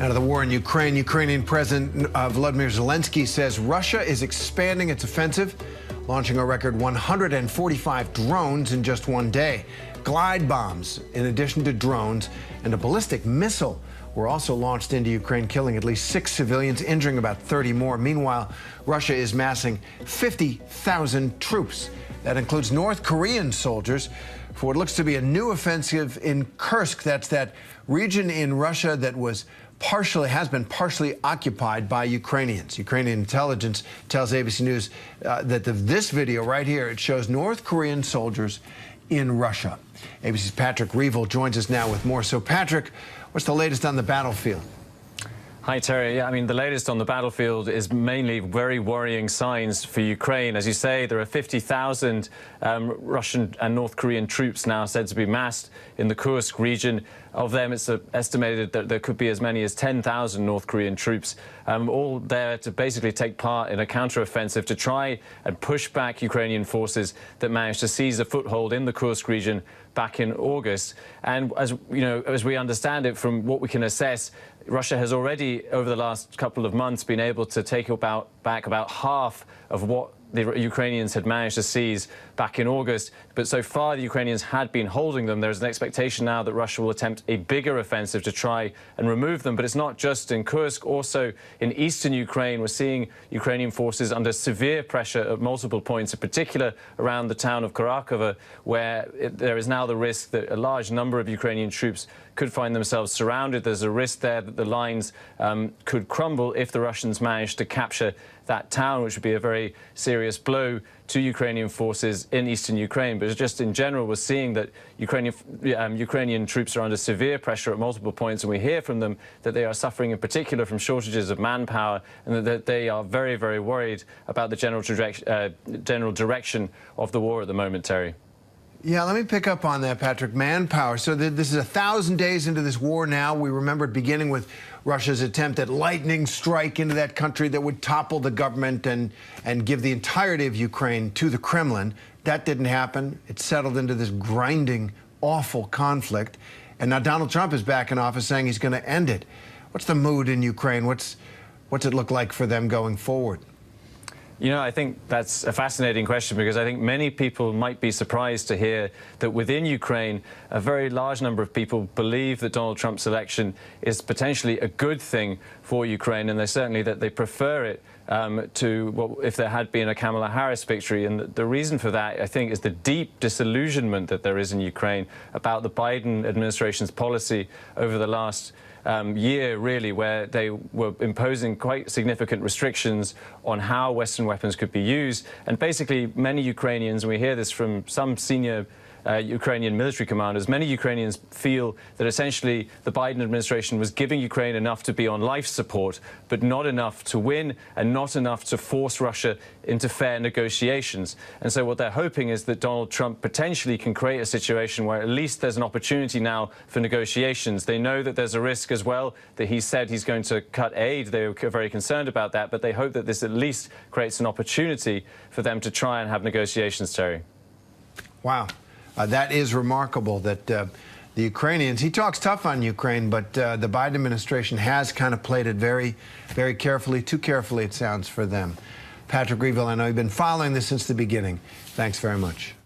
Out of the war in Ukraine, Ukrainian President Volodymyr Zelensky says Russia is expanding its offensive, launching a record 145 drones in just one day. Glide bombs, in addition to drones, and a ballistic missile were also launched into Ukraine, killing at least 6 civilians, injuring about 30 more. Meanwhile, Russia is massing 50,000 troops. That includes North Korean soldiers for what looks to be a new offensive in Kursk. That's that region in Russia that has been partially occupied by Ukrainians. Ukrainian intelligence tells ABC News that this video right here, it shows North Korean soldiers in Russia. ABC's Patrick Reevell joins us now with more. So, Patrick, what's the latest on the battlefield? Hi, Terry. Yeah, I mean, the latest on the battlefield is mainly very worrying signs for Ukraine. As you say, there are 50,000 Russian and North Korean troops now said to be massed in the Kursk region. Of them, it's estimated that there could be as many as 10,000 North Korean troops, all there to basically take part in a counteroffensive to try and push back Ukrainian forces that managed to seize a foothold in the Kursk region back in August. And as you know, as we understand it from what we can assess, Russia has already, over the last couple of months, been able to take back about half of what the Ukrainians had managed to seize back in August. But so far, the Ukrainians had been holding them. There's an expectation now that Russia will attempt a bigger offensive to try and remove them. But it's not just in Kursk. Also in eastern Ukraine, we're seeing Ukrainian forces under severe pressure at multiple points, in particular around the town of Kharkiv, where there is now the risk that a large number of Ukrainian troops could find themselves surrounded. There's a risk there that the lines could crumble if the Russians manage to capture that town, which would be a very serious blow to Ukrainian forces in eastern Ukraine. But just in general, we're seeing that Ukrainian troops are under severe pressure at multiple points, and we hear from them that they are suffering in particular from shortages of manpower, and that they are very, very worried about the general direction of the war at the moment, Terry. Yeah, let me pick up on that, Patrick. Manpower. So this is 1,000 days into this war now. We remember it beginning with Russia's attempt at lightning strike into that country that would topple the government and give the entirety of Ukraine to the Kremlin. That didn't happen. It settled into this grinding, awful conflict. And now Donald Trump is back in office saying he's going to end it. What's the mood in Ukraine? What's it look like for them going forward? You know, I think that's a fascinating question, because I think many people might be surprised to hear that within Ukraine, a very large number of people believe that Donald Trump's election is potentially a good thing for Ukraine, and they prefer it to if there had been a Kamala Harris victory. And the reason for that, I think, is the deep disillusionment that there is in Ukraine about the Biden administration's policy over the last year, really, where they were imposing quite significant restrictions on how Western weapons could be used. And basically, many Ukrainians, and we hear this from some senior Ukrainian military commanders, many Ukrainians feel that essentially the Biden administration was giving Ukraine enough to be on life support, but not enough to win and not enough to force Russia into fair negotiations. And so what they're hoping is that Donald Trump potentially can create a situation where at least there's an opportunity now for negotiations. They know that there's a risk as well, that he said he's going to cut aid. They're very concerned about that, but they hope that this at least creates an opportunity for them to try and have negotiations, Terry. Wow. That is remarkable that the Ukrainians, he talks tough on Ukraine, but the Biden administration has kind of played it very, very carefully, too carefully, it sounds, for them. Patrick Reevell, I know you've been following this since the beginning. Thanks very much.